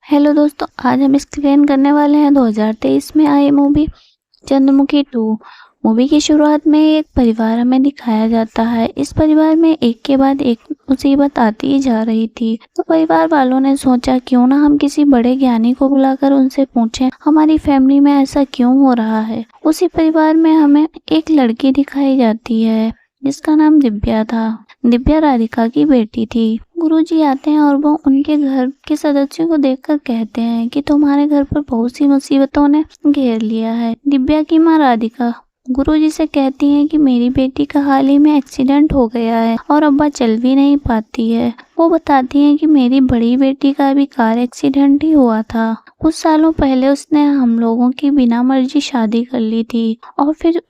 Hello दोस्तों, आज हम एक्सप्लेन करने वाले हैं 2023 में आई मूवी चंद्रमुखी 2। मूवी की शुरुआत में एक परिवार हमें दिखाया जाता है। इस परिवार में एक के बाद एक मुसीबत आती ही जा रही थी, तो परिवार वालों ने सोचा क्यों ना हम किसी बड़े ज्ञानी को बुलाकर उनसे पूछें हमारी फैमिली में ऐसा क्यों हो रहा है। उसी परिवार में हमें एक लड़की दिखाई जाती है जिसका नाम दिव्या था। दिव्या राधिका की बेटी थी। गुरुजी आते हैं और वो उनके घर के सदस्यों को देखकर कहते हैं कि तुम्हारे घर पर बहुत सी मुसीबतों ने घेर लिया है। दिव्या की माँ राधिका गुरुजी से कहती हैं कि मेरी बेटी का हाल ही में एक्सीडेंट हो गया है और अब्बा चल भी नहीं पाती है। वो बताती हैं कि मेरी बड़ी बेटी का भी कार एक्सीडेंट ही हुआ था। कुछ सालों पहले उसने हम लोगों की बिना मर्जी शादी कर ली थी और फिर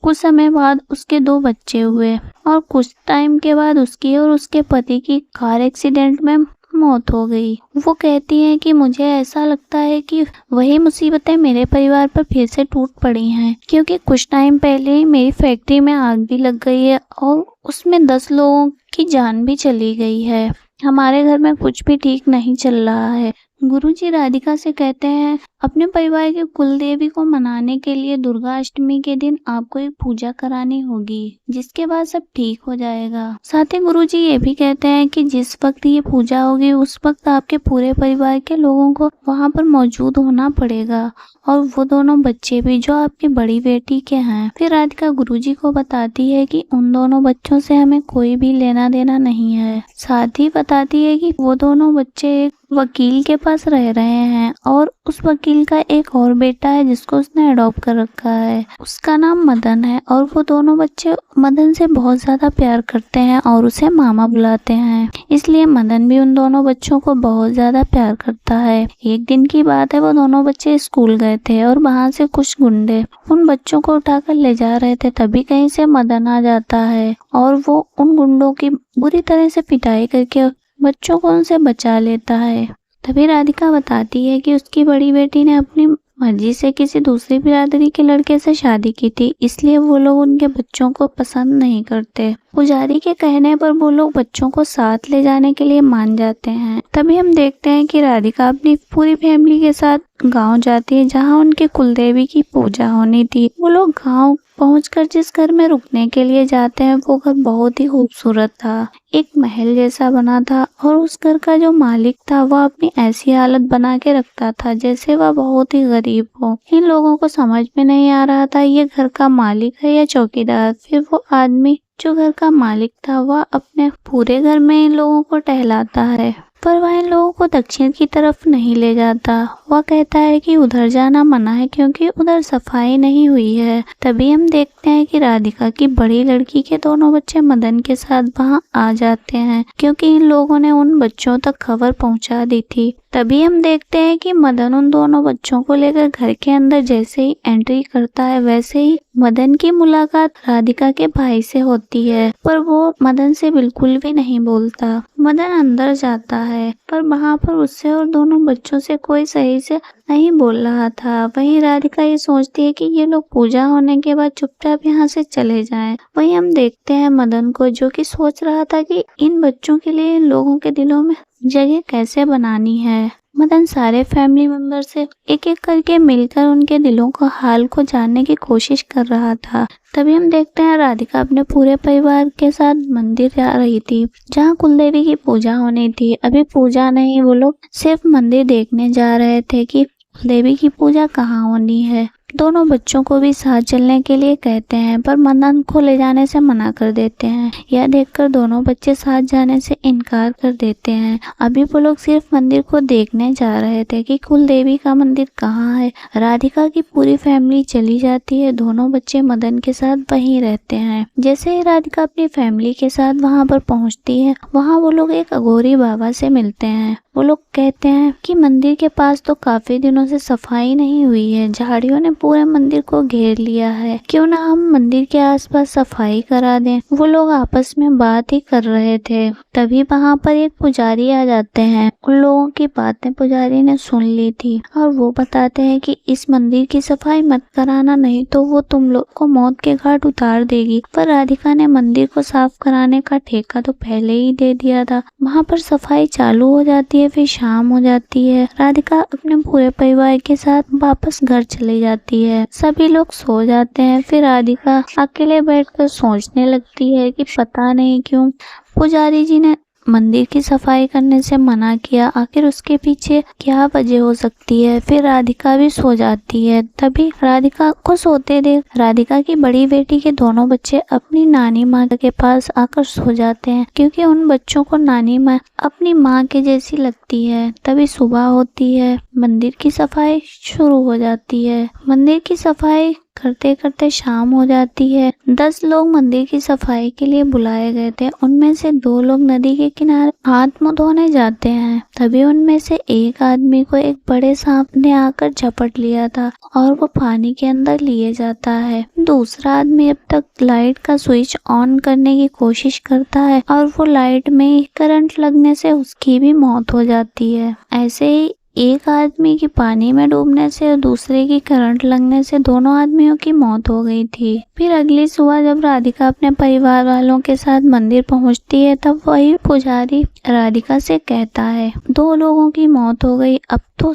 कुछ समय बाद उसके 2 बच्चे हुए और कुछ टाइम के बाद उसकी और उसके पति की कार एक्सीडेंट में मौत हो गई। वो कहती हैं कि मुझे ऐसा लगता है कि वही मुसीबतें मेरे परिवार पर फिर से टूट पड़ी हैं, क्योंकि कुछ टाइम पहले ही मेरी फैक्ट्री में आग भी लग गई है और उसमें 10 लोगों की जान भी चली गई है। हमारे घर में कुछ भी ठीक नहीं चल रहा है। गुरुजी राधिका से कहते हैं अपने परिवार के कुल देवी को मनाने के लिए दुर्गा अष्टमी के दिन आपको एक पूजा करानी होगी, जिसके बाद सब ठीक हो जाएगा। साथ ही गुरुजी ये भी कहते हैं कि जिस वक्त ये पूजा होगी उस वक्त आपके पूरे परिवार के लोगों को वहां पर मौजूद होना पड़ेगा और वो दोनों बच्चे भी जो आपकी बड़ी बेटी के हैं। फिर राधिका गुरुजी को बताती है कि उन दोनों बच्चों से हमें कोई भी लेना देना नहीं है। साथ ही बताती है कि वो दोनों बच्चे एक वकील के पास रह रहे हैं और उस वकील का एक और बेटा है जिसको उसने अडॉप्ट कर रखा है। उसका नाम मदन है और वो दोनों बच्चे मदन से बहुत ज्यादा प्यार करते हैं और उसे मामा बुलाते हैं, इसलिए मदन भी उन दोनों बच्चों को बहुत ज्यादा प्यार करता है। एक दिन की बात है, वो दोनों बच्चे स्कूल गए थे और वहां से कुछ गुंडे उन बच्चों को उठाकर ले जा रहे थे। तभी कहीं से मदन आ जाता है और वो उन गुंडों की बुरी तरह से पिटाई करके बच्चों को उनसे बचा लेता है। तभी राधिका बताती है कि उसकी बड़ी बेटी ने अपनी मर्जी से किसी दूसरी बिरादरी के लड़के से शादी की थी, इसलिए वो लोग उनके बच्चों को पसंद नहीं करते। पुजारी के कहने पर वो लोग बच्चों को साथ ले जाने के लिए मान जाते हैं। तभी हम देखते हैं कि राधिका अपनी पूरी फैमिली के साथ गांव जाती है जहां उनके कुलदेवी की पूजा होनी थी। वो लोग गांव पहुंचकर जिस घर में रुकने के लिए जाते हैं वो घर बहुत ही खूबसूरत था, एक महल जैसा बना था और उस घर का जो मालिक था वह अपनी ऐसी हालत बना के रखता था जैसे वह बहुत ही गरीब हो। इन लोगों को समझ में नहीं आ रहा था ये घर का मालिक है या चौकीदार। फिर वो आदमी जो घर का मालिक था वह अपने पूरे घर में इन लोगों को टहलाता है, पर वह इन लोगों को दक्षिण की तरफ नहीं ले जाता। वह कहता है कि उधर जाना मना है क्योंकि उधर सफाई नहीं हुई है। तभी हम देखते हैं कि राधिका की बड़ी लड़की के दोनों बच्चे मदन के साथ वहां आ जाते हैं क्योंकि इन लोगों ने उन बच्चों तक खबर पहुंचा दी थी। तभी हम देखते हैं कि मदन उन दोनों बच्चों को लेकर घर के अंदर जैसे ही एंट्री करता है वैसे ही मदन की मुलाकात राधिका के भाई से होती है, पर वो मदन से बिल्कुल भी नहीं बोलता। मदन अंदर जाता है पर वहां पर उससे और दोनों बच्चों से कोई सही से नहीं बोल रहा था। वहीं राधिका ये सोचती है कि ये लोग पूजा होने के बाद चुपचाप यहाँ से चले जाएं। वहीं हम देखते हैं मदन को जो कि सोच रहा था कि इन बच्चों के लिए इन लोगों के दिलों में जगह कैसे बनानी है। मदन सारे फैमिली मेंबर से एक एक करके मिलकर उनके दिलों का हाल को जानने की कोशिश कर रहा था। तभी हम देखते हैं राधिका अपने पूरे परिवार के साथ मंदिर जा रही थी जहाँ कुलदेवी की पूजा होनी थी। अभी पूजा नहीं, वो लोग सिर्फ मंदिर देखने जा रहे थे कि कुलदेवी की पूजा कहाँ होनी है। दोनों बच्चों को भी साथ चलने के लिए कहते हैं पर मदन को ले जाने से मना कर देते हैं। यह देखकर दोनों बच्चे साथ जाने से इनकार कर देते हैं। अभी वो लोग सिर्फ मंदिर को देखने जा रहे थे कि कुलदेवी का मंदिर कहाँ है। राधिका की पूरी फैमिली चली जाती है, दोनों बच्चे मदन के साथ वहीं रहते हैं। जैसे ही राधिका अपनी फैमिली के साथ वहाँ पर पहुँचती है वहाँ वो लोग एक अघोरी बाबा से मिलते हैं। वो लोग कहते हैं कि मंदिर के पास तो काफी दिनों से सफाई नहीं हुई है, झाड़ियों ने पूरे मंदिर को घेर लिया है, क्यों ना हम मंदिर के आसपास सफाई करा दें। वो लोग आपस में बात ही कर रहे थे, तभी वहाँ पर एक पुजारी आ जाते हैं। उन लोगों की बातें पुजारी ने सुन ली थी और वो बताते हैं कि इस मंदिर की सफाई मत कराना, नहीं तो वो तुम लोग को मौत के घाट उतार देगी। पर राधिका ने मंदिर को साफ कराने का ठेका तो पहले ही दे दिया था। वहाँ पर सफाई चालू हो जाती है, फिर शाम हो जाती है। राधिका अपने पूरे परिवार के साथ वापस घर चली जाती है। सभी लोग सो जाते हैं। फिर राधिका अकेले बैठकर सोचने लगती है कि पता नहीं क्यों पुजारी जी ने मंदिर की सफाई करने से मना किया, आखिर उसके पीछे क्या वजह हो सकती है। फिर राधिका भी सो जाती है। तभी राधिका को सोते देख राधिका की बड़ी बेटी के दोनों बच्चे अपनी नानी माँ के पास आकर सो जाते हैं, क्योंकि उन बच्चों को नानी माँ अपनी माँ के जैसी लगती है। तभी सुबह होती है, मंदिर की सफाई शुरू हो जाती है। मंदिर की सफाई करते करते शाम हो जाती है। 10 लोग मंदिर की सफाई के लिए बुलाए गए थे। उनमें से 2 लोग नदी के किनारे हाथ मुंह धोने जाते हैं। तभी उनमें से एक आदमी को एक बड़े सांप ने आकर झपट लिया था और वो पानी के अंदर लिए जाता है। दूसरा आदमी अब तक लाइट का स्विच ऑन करने की कोशिश करता है और वो लाइट में करंट लगने से उसकी भी मौत हो जाती है। ऐसे ही एक आदमी की पानी में डूबने से और दूसरे की करंट लगने से दोनों आदमियों की मौत हो गई थी। फिर अगली सुबह जब राधिका अपने परिवार वालों के साथ मंदिर पहुंचती है, तब वही पुजारी राधिका से कहता है, 2 लोगों की मौत हो गई, अब तो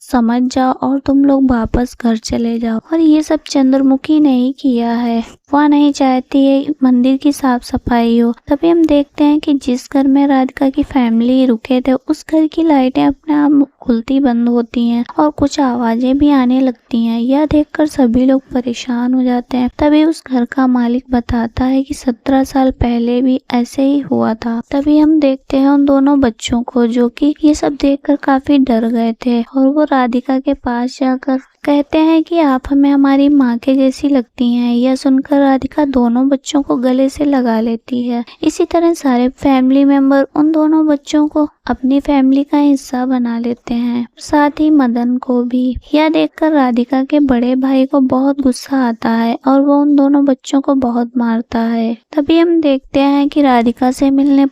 समझ जाओ और तुम लोग वापस घर चले जाओ। और ये सब चंद्रमुखी ने ही किया है, वह नहीं चाहती है मंदिर की साफ सफाई हो। तभी हम देखते हैं कि जिस घर में राधिका की फैमिली रुके थे, उस घर की लाइटें अपने आप खुलती बंद होती हैं और कुछ आवाजें भी आने लगती हैं। यह देखकर सभी लोग परेशान हो जाते हैं। तभी उस घर का मालिक बताता है कि 17 साल पहले भी ऐसे ही हुआ था। तभी हम देखते हैं उन दोनों बच्चों को, जो कि ये सब देखकर काफी डर गए थे और वो राधिका के पास जाकर कहते हैं कि आप हमें हमारी माँ के जैसी लगती हैं। यह सुनकर राधिका दोनों बच्चों को गले से लगा लेती है। इसी तरह सारे फैमिली मेंबर उन दोनों बच्चों को अपनी फैमिली का हिस्सा बना लेते हैं, साथ ही मदन को भी। यह देखकर राधिका के बड़े भाई को बहुत गुस्सा आता है और वो उन दोनों बच्चों को बहुत मारता है। तभी हम देखते हैं कि राधिका से मिलने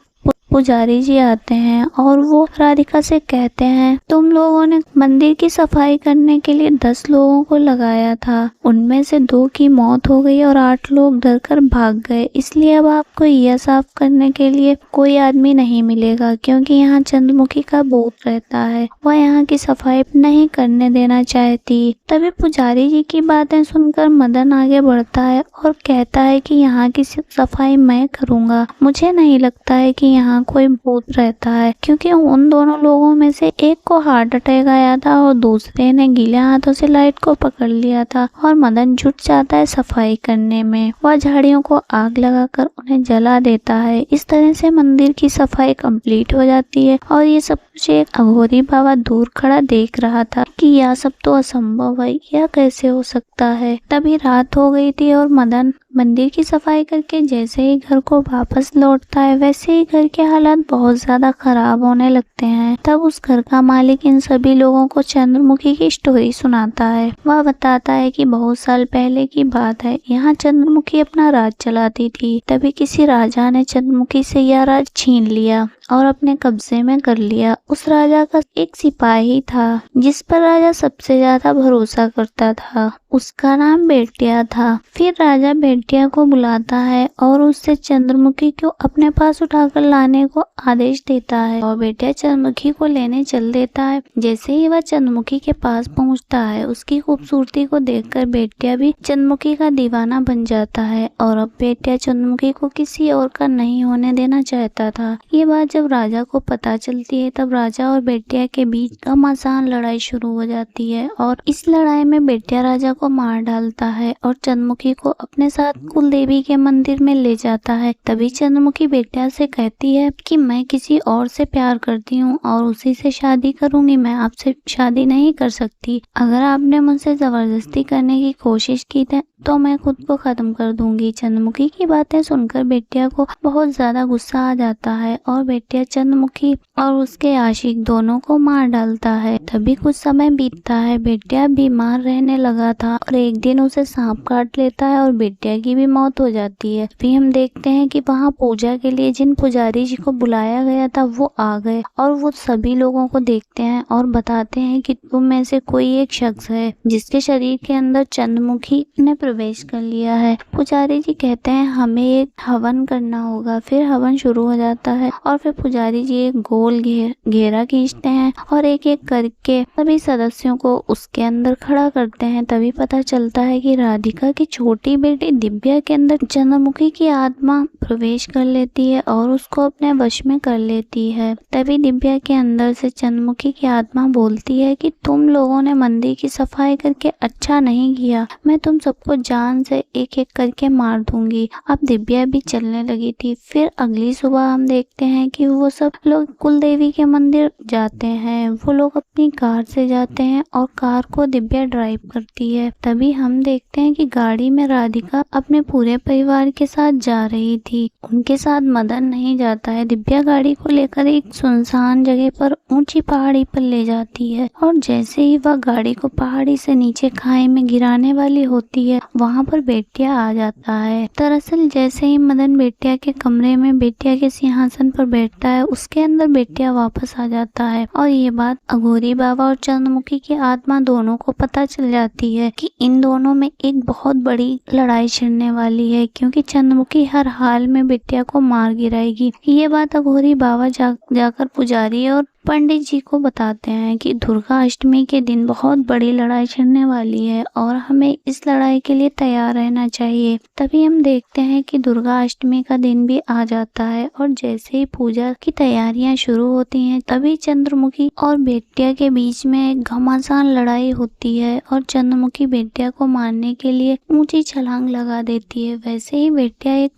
पुजारी जी आते हैं और वो राधिका से कहते हैं, तुम लोगों ने मंदिर की सफाई करने के लिए 10 लोगों को लगाया था, उनमें से 2 की मौत हो गई और 8 लोग डर कर भाग गए, इसलिए अब आपको यह साफ करने के लिए कोई आदमी नहीं मिलेगा, क्योंकि यहाँ चंद्रमुखी का भूत रहता है, वह यहाँ की सफाई नहीं करने देना चाहती। तभी पुजारी जी की बातें सुनकर मदन आगे बढ़ता है और कहता है कि यहाँ की सफाई मैं करूँगा। मुझे नहीं लगता है कि यहाँ कोई भूत रहता है, क्योंकि उन दोनों लोगों में से एक को हार्ट अटैक आया था और दूसरे ने गीले हाथों से लाइट को पकड़ लिया था। और मदन जुट जाता है सफाई करने में। वह झाड़ियों को आग लगाकर उन्हें जला देता है। इस तरह से मंदिर की सफाई कंप्लीट हो जाती है और ये सब कुछ एक अघोरी बाबा दूर खड़ा देख रहा था कि यह सब तो असंभव है, यह कैसे हो सकता है। तभी रात हो गई थी और मदन मंदिर की सफाई करके जैसे ही घर को वापस लौटता है, वैसे ही घर के हालात बहुत ज्यादा खराब होने लगते हैं। तब उस घर का मालिक इन सभी लोगों को चंद्रमुखी की स्टोरी सुनाता है। वह बताता है कि बहुत साल पहले की बात है, यहाँ चंद्रमुखी अपना राज चलाती थी। तभी किसी राजा ने चंद्रमुखी से यह राज छीन लिया और अपने कब्जे में कर लिया। उस राजा का एक सिपाही था जिस पर राजा सबसे ज्यादा भरोसा करता था, उसका नाम बेटिया था। फिर राजा बेटिया को बुलाता है और उससे चंद्रमुखी को अपने पास उठाकर लाने को आदेश देता है और बेटिया चंद्रमुखी को लेने चल देता है। जैसे ही वह चंद्रमुखी के पास पहुंचता है, उसकी खूबसूरती को देखकर बेटिया भी चंद्रमुखी का दीवाना बन जाता है और अब बेटिया चंद्रमुखी को किसी और का नहीं होने देना चाहता था। ये बात जब राजा को पता चलती है, तब राजा और बेटिया के बीच घमासान लड़ाई शुरू हो जाती है और इस लड़ाई में बेटिया राजा को मार डालता है और चंद्रमुखी को अपने साथ कुल देवी के मंदिर में ले जाता है। तभी चंद्रमुखी बेटिया से कहती है कि मैं किसी और से प्यार करती हूँ और उसी से शादी करूंगी, मैं आपसे शादी नहीं कर सकती। अगर आपने मुझसे जबरदस्ती करने की कोशिश की तो मैं खुद को खत्म कर दूंगी। चंद्रमुखी की बातें सुनकर बेटिया को बहुत ज्यादा गुस्सा आ जाता है और बेटिया चंद्रमुखी और उसके आशिक दोनों को मार डालता है। तभी कुछ समय बीतता है। बेटिया बीमार रहने लगा था और एक दिन उसे सांप काट लेता है और बेटिया की भी मौत हो जाती है। फिर हम देखते हैं कि वहाँ पूजा के लिए जिन पुजारी जी को बुलाया गया था वो आ गए और वो सभी लोगों को देखते हैं और बताते हैं कि तुम में से कोई एक शख्स है जिसके शरीर के अंदर चंद्रमुखी ने प्रवेश कर लिया है। पुजारी जी कहते हैं हमें एक हवन करना होगा। फिर हवन शुरू हो जाता है और फिर पुजारी जी एक गोल घेरा खींचते हैं और एक एक करके सभी सदस्यों को उसके अंदर खड़ा करते हैं। तभी पता चलता है कि राधिका की छोटी बेटी दिव्या के अंदर चंद्रमुखी की आत्मा प्रवेश कर लेती है और उसको अपने वश में कर लेती है। तभी दिव्या के अंदर से चंद्रमुखी की आत्मा बोलती है कि तुम लोगों ने मंदिर की सफाई करके अच्छा नहीं किया, मैं तुम सबको जान से एक एक करके मार दूंगी। अब दिव्या भी चलने लगी थी। फिर अगली सुबह हम देखते हैं कि वो सब लोग कुल देवी के मंदिर जाते हैं। वो लोग अपनी कार से जाते हैं और कार को दिव्या ड्राइव करती है। तभी हम देखते हैं कि गाड़ी में राधिका अपने पूरे परिवार के साथ जा रही थी। उनके साथ मदन नहीं जाता है। दिव्या गाड़ी को लेकर एक सुनसान जगह पर ऊंची पहाड़ी पर ले जाती है और जैसे ही वह गाड़ी को पहाड़ी से नीचे खाई में गिराने वाली होती है वहाँ पर बेटिया आ जाता है। दरअसल जैसे ही मदन बेटिया के कमरे में बेटिया के सिंहासन पर बैठता है उसके अंदर बेटिया वापस आ जाता है और ये बात अघोरी बाबा और चंद्रमुखी की आत्मा दोनों को पता चल जाती है कि इन दोनों में एक बहुत बड़ी लड़ाई छिड़ने वाली है क्योंकि चंद्रमुखी हर हाल में बेटिया को मार गिराएगी। ये बात अघोरी बाबा जाकर पुजारी और पंडित जी को बताते हैं कि दुर्गा अष्टमी के दिन बहुत बड़ी लड़ाई छिड़ने वाली है और हमें इस लड़ाई के लिए तैयार रहना चाहिए। तभी हम देखते हैं कि दुर्गा अष्टमी का दिन भी आ जाता है और जैसे ही पूजा की तैयारियां शुरू होती हैं तभी चंद्रमुखी और बेटिया के बीच में एक घमासान लड़ाई होती है और चंद्रमुखी बेटिया को मारने के लिए ऊंची छलांग लगा देती है। वैसे ही बेटिया एक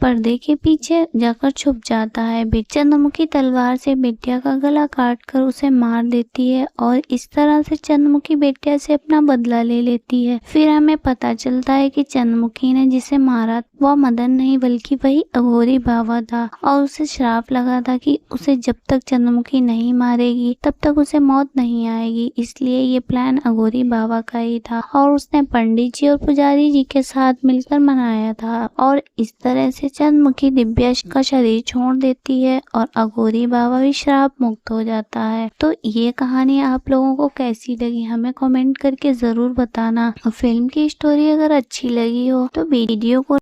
पर्दे के पीछे जाकर छुप जाता है। चंद्रमुखी तलवार से बेटिया का गला काट कर उसे मार देती है और इस तरह से चंद्रमुखी बेटिया से अपना बदला ले लेती है। फिर हमें पता चलता है कि चंद्रमुखी ने जिसे मारा वह मदन नहीं बल्कि वही अघोरी बाबा था और उसे श्राप लगा था कि उसे जब तक चंद्रमुखी नहीं मारेगी तब तक उसे मौत नहीं आएगी। इसलिए ये प्लान अघोरी बाबा का ही था और उसने पंडित जी और पुजारी जी के साथ मिलकर मनाया था और इस तरह से चंद्रमुखी दिव्या का शरीर छोड़ देती है और अघोरी बाबा भी श्राप मुक्त हो जाता है। तो ये कहानी आप लोगों को कैसी लगी हमें कमेंट करके जरूर बताना। फिल्म की स्टोरी अगर अच्छी लगी हो तो वीडियो को